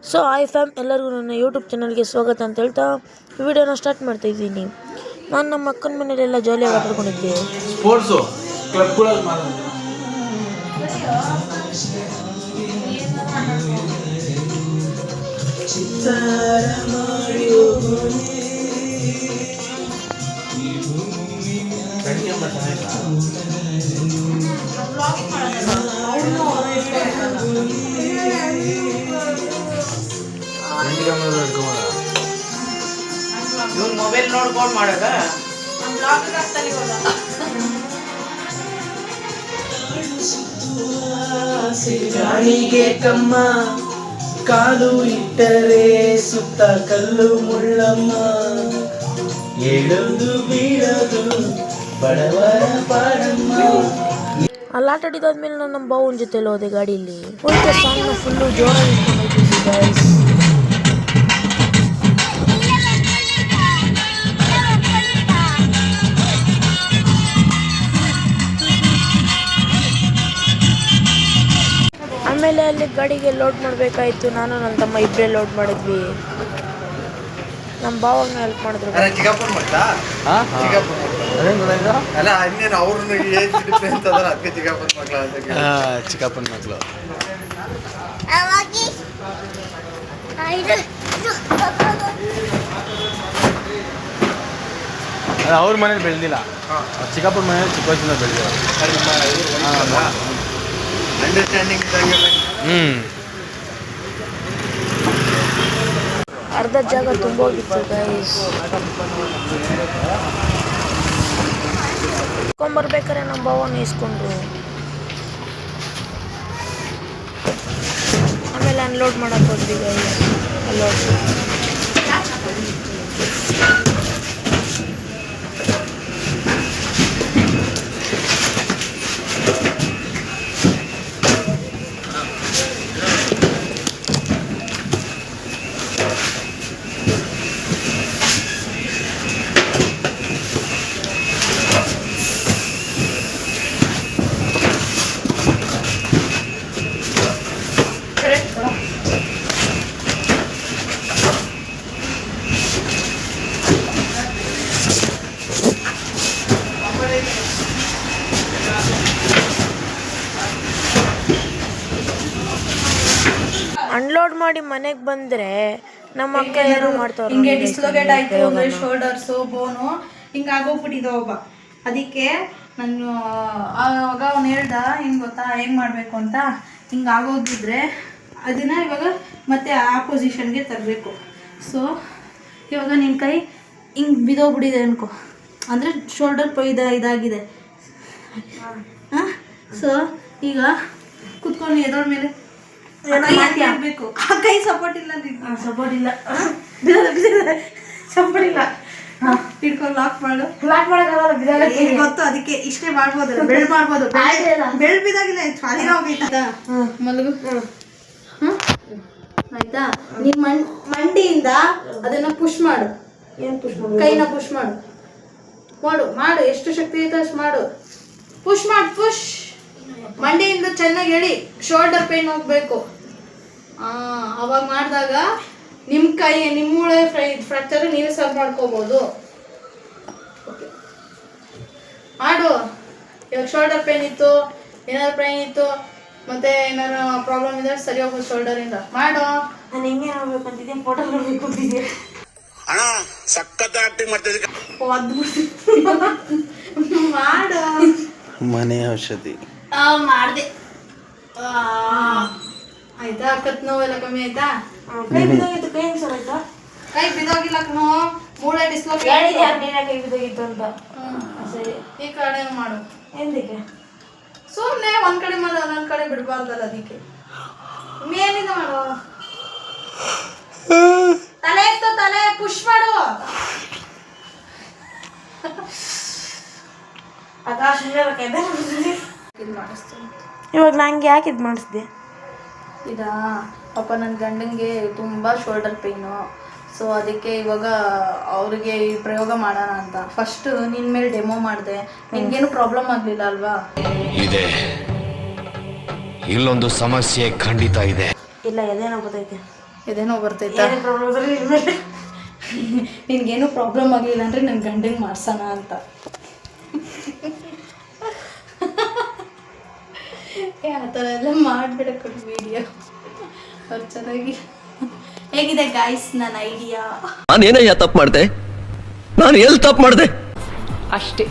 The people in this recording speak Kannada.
ಸೊ ಹಾಯ್ ಫ್ಯಾಮ್, ಎಲ್ಲರಿಗೂ ನನ್ನ ಯೂಟ್ಯೂಬ್ ಚಾನಲ್ಗೆ ಸ್ವಾಗತ ಅಂತ ಹೇಳ್ತಾ ವಿಡಿಯೋನ ಸ್ಟಾರ್ಟ್ ಮಾಡ್ತಾ ಇದ್ದೀನಿ. ನಾನು ನಮ್ಮ ಅಕ್ಕನ ಮನೇಲೆಲ್ಲ ಜಾಲಿಯಾಗಿ ಆಟಾಡ್ಕೊಂಡಿದ್ದೆ. ಸ್ಪೋರ್ಟ್ಸು ಕ್ಲಬ್ಗಳಲ್ಲಿ ಮಾಡೋದು. ಇವ್ನು ಮೊಬೈಲ್ ನೋಡ್ಕೊಂಡು ಮಾಡೋದ ರಾಣಿಗೆ ಕಮ್ಮ ಕಾಲು ಇಟ್ಟರೆ ಸುತ್ತ ಕಲ್ಲು ಮುಳ್ಳಮ್ಮ, ಹೇಳೋದು ಬೀಳೋದು ಬಡವರ ಪಾಡಮ್ಮ. ಅಲ್ಲಿ ಆಟ ಆಡಿದಾದ್ಮೇಲೆ ನಾನು ನಮ್ಮ ಬಾವನ ಜೊತೆ ಹೋದೆ ಗಾಡೀಲಿ. ಹೋಯ್ತು ಸಾಂಗ್ನ ಫುಲ್ಲು ಜೋರಾಗಿ ಇಟ್ಕೊಂಡು ಗೈಸ್. ಆಮೇಲೆ ಅಲ್ಲಿ ಗಾಡಿಗೆ ಲೋಡ್ ಮಾಡಬೇಕಾಯ್ತು. ನಾನು ನನ್ನ ತಮ್ಮ ಇಬ್ಬರೇ ಲೋಡ್ ಮಾಡಿದ್ವಿ. ನಮ್ಮ ಬಾವಾಗ ಹೆಲ್ಪ್ ಮಾಡಿದ್ರು. ಚಿಕ್ಕಪ್ಪನ ಮಕ್ಕಳ ಅಲ್ಲ ಇನ್ನೇನು ಅವ್ರನ್ನ ಏಜ್ ಡಿಫ್ರೆನ್ಸ್ ಅದಲ್ಲ, ಅದಕ್ಕೆ ಚಿಕ್ಕಪ್ಪನ ಮಕ್ಕಳ ಅಂತ. ಚಿಕ್ಕಪ್ಪನ ಮಕ್ಕಳು ಅವ್ರ ಮನೇಲಿ ಬೆಳೆದಿಲ್ಲ, ಚಿಕ್ಕಪ್ಪನ ಮನೇಲಿ ಚಿಕ್ಕ ವಯಸ್ಸಿಂದ ಬೆಳೆದಿಲ್ಲ. ಅಂಡರ್ಸ್ಟ್ಯಾಂಡಿಂಗ್ ಅರ್ಧ ಜಾಗ ತುಂಬೋಗಿತ್ತು ಗೈಸ್. ಬರ್ಬೇಕಾದ್ರೆ ನಮ್ಮ ಬಾವನ ಇಸ್ಕೊಂಡ್ರು. ಆಮೇಲೆ ಅನ್ಲೋಡ್ ಮಾಡಕ್ ಹೋದ್ವಿ ಗೈಸ್. ಅನ್ಲೋಡ್ ಅನ್ಲೋಡ್ ಮಾಡಿ ಮನೆಗೆ ಬಂದರೆ ನಮ್ಮ ಅಕ್ಕ ಏನೋ ಮಾಡ್ತಾವ್ರೆ. ಹಿಂಗೆ ಡಿಸ್ಲೊಕೇಟ್ ಆಯ್ತು ಅಂದ್ರೆ ಶೋಲ್ಡರ್ಸು ಬೋನು ಹಿಂಗೆ ಆಗೋಗ್ಬಿಟ್ಟಿದ್ದಾವ ಒಬ್ಬ. ಅದಕ್ಕೆ ನಾನು ಆವಾಗ ಅವ್ನು ಹೇಳ್ದ ಹಿಂಗೆ ಗೊತ್ತಾ ಹೆಂಗೆ ಮಾಡಬೇಕು ಅಂತ. ಹಿಂಗೆ ಆಗೋಗಿದ್ರೆ ಅದನ್ನು ಇವಾಗ ಮತ್ತೆ ಆ ಪೊಸಿಷನ್ಗೆ ತರಬೇಕು. ಸೊ ಇವಾಗ ನಿನ್ನ ಕೈ ಹಿಂಗೆ ಬಿದ್ದೋಗ್ಬಿಟ್ಟಿದೆ ಅನ್ಕೋ, ಅಂದರೆ ಶೋಲ್ಡರ್ ಇದಾಗಿದೆ. ಹಾಂ, ಸೊ ಈಗ ಕುತ್ಕೊಂಡು ಎದೋಳ ಮೇಲೆ ಬೇಕು. ಆ ಕೈ ಸಪೋರ್ಟ್ ಇಲ್ಲ, ಸಪೋರ್ಟ್ ಇಲ್ಲ, ಸಪೋರ್ಟ್ ಇಲ್ಲ. ಹಿಡ್ಕೊಂಡು ಲಾಕ್ ಮಾಡು. ಲಾಕ್ ಮಾಡೋಕ್ಕಾಗಲ್ಲ, ಗೊತ್ತು. ಅದಕ್ಕೆ ಇಷ್ಟೇ ಮಾಡ್ಬೋದು, ಬೆಳ್ ಮಾಡ್ಬೋದು. ಬೆಳ್ ಬಿದ್ದಾಗಿಲ್ಲ, ಅಲ್ಲಿನ ಹೋಗೈತಾ ಮಲಗು. ಆಯ್ತಾ? ನೀನ್ ಮಂಡಿಯಿಂದ ಅದನ್ನ ಪುಷ್ ಮಾಡು. ಏನ್ ಪುಷ್ ಮಾಡು? ಕೈನ ಪುಷ್ ಮಾಡು. ಮಾಡು ಎಷ್ಟು ಶಕ್ತಿ ಐತೆ ಅಷ್ಟು ಮಾಡು. ಪುಷ್ ಮಾಡು, ಪುಷ್. ಮಂಡಿಯಿಂದ ಚೆನ್ನಾಗಿ ಎಳಿ, ಶೋಲ್ಡರ್ ಪೇನ್ ಹೋಗ್ಬೇಕು. ಅವಾಗ ಮಾಡಿದಾಗ ನಿಮ್ಮ ಕೈ ನಿಮ್ಮ ಮೂಳೆ ಫ್ರ್ಯಾಕ್ಚರ್ ನೀವೇ ಸರಿ ಮಾಡ್ಕೋಬೋದು. ಮಾಡು. ಇವಾಗ ಶೋಲ್ಡರ್ ಪೇನ್ ಇತ್ತು, ಏನಾದ್ರು ಪೇನ್ ಇತ್ತು, ಮತ್ತೆ ಏನಾದ್ರು ಪ್ರಾಬ್ಲಮ್ ಇದ್ರೆ ಸರಿ ಹೋಗ್ಬೋದು ಶೋಲ್ಡರಿಂದ. ಮಾಡು. ನಾನು ಹೆಂಗೆ ಹೋಗ್ಬೇಕಂತಿದ್ದೀನಿ, ಫೋಟೋ ನೋಡ್ಬೇಕು ಅಂತಿದ್ದೀನಿ. ಅಣ್ಣ ಸಖತ್ ಆಕ್ಟಿಂಗ್ ಮಾಡ್ತಿದ್ದೆ. ಮಾಡು. ಮನೆ ಔಷಧಿ ಮಾಡಿದೆ. ಆಯ್ತಾ? ಕತ್ ನೋವೆಲ್ಲ ಕಮ್ಮಿ ಆಯ್ತಾ? ಕೈ ಬಿದ್ದೋಗಿತ್ತು. ಕೈ ಹೆಂಗ್ ಸರ್ ಆಯ್ತಾ? ಕೈ ಬಿದ್ದೋಗಿಲ್ಲ ಕಣೋ, ಮೂಳೆ ಡಿಸ್ಲೊಕೇಟ್. ಕೈ ಬಿದ್ದೋಗಿತ್ತು ಅಂತ. ಸರಿ, ಈ ಕಡೆ ಮಾಡು. ಎಂದಕ್ಕೆ ಸುಮ್ಮನೆ ಒಂದ್ ಕಡೆ ಮಾಡು, ಒಂದೊಂದ್ ಕಡೆ ಬಿಡಬಾರ್ದಲ್ಲ. ಅದಕ್ಕೆ ಮೇಲಿಂದ ಮಾಡು. ತಲೆ ಎತ್ತು, ತಲೆ ಪುಷ್ ಮಾಡು. ಇವಾಗ ನಂಗೆ ಯಾಕೆ ಇದು ಮಾಡಿಸ್ದೆ? ಇದಾ ಪಾಪ ನನ್ನ ಗಂಡಂಗೆ ತುಂಬ ಶೋಲ್ಡರ್ ಪೇಯ್ನು. ಸೊ ಅದಕ್ಕೆ ಇವಾಗ ಅವ್ರಿಗೆ ಈ ಪ್ರಯೋಗ ಮಾಡೋಣ ಅಂತ ಫಸ್ಟ್ ನಿನ್ನ ಮೇಲೆ ಡೆಮೋ ಮಾಡಿದೆ. ನಿನ್ಗೇನು ಪ್ರಾಬ್ಲಮ್ ಆಗಲಿಲ್ಲ ಅಲ್ವಾ? ಇದೆ, ಇಲ್ಲೊಂದು ಸಮಸ್ಯೆ ಖಂಡಿತ ಇದೆ. ಇಲ್ಲ, ಅದೇನೋ ಗೊತ್ತೈತೆ. ಇದೇನೋ ಬರ್ತೈತಾ ನಿನ್ಗೇನು ಪ್ರಾಬ್ಲಮ್ ಆಗಲಿಲ್ಲ ಅಂದರೆ ನನ್ನ ಗಂಡಂಗೆ ಮಾಡ್ಸೋಣ ಅಂತ. ಆ ಥರ ಎಲ್ಲ ಮಾಡಬೇಡ ಕೊಡು ವಿಡಿಯೋ. ಅವ್ರು ಚೆನ್ನಾಗಿ ಹೇಗಿದೆ ಗಾಯ್ಸ್ ನನ್ನ ಐಡಿಯಾ? ನಾನೇನಯ್ಯ ತಪ್ಪು ಮಾಡಿದೆ? ನಾನು ಎಲ್ಲಿ ತಪ್ಪು ಮಾಡಿದೆ? ಅಷ್ಟೇ.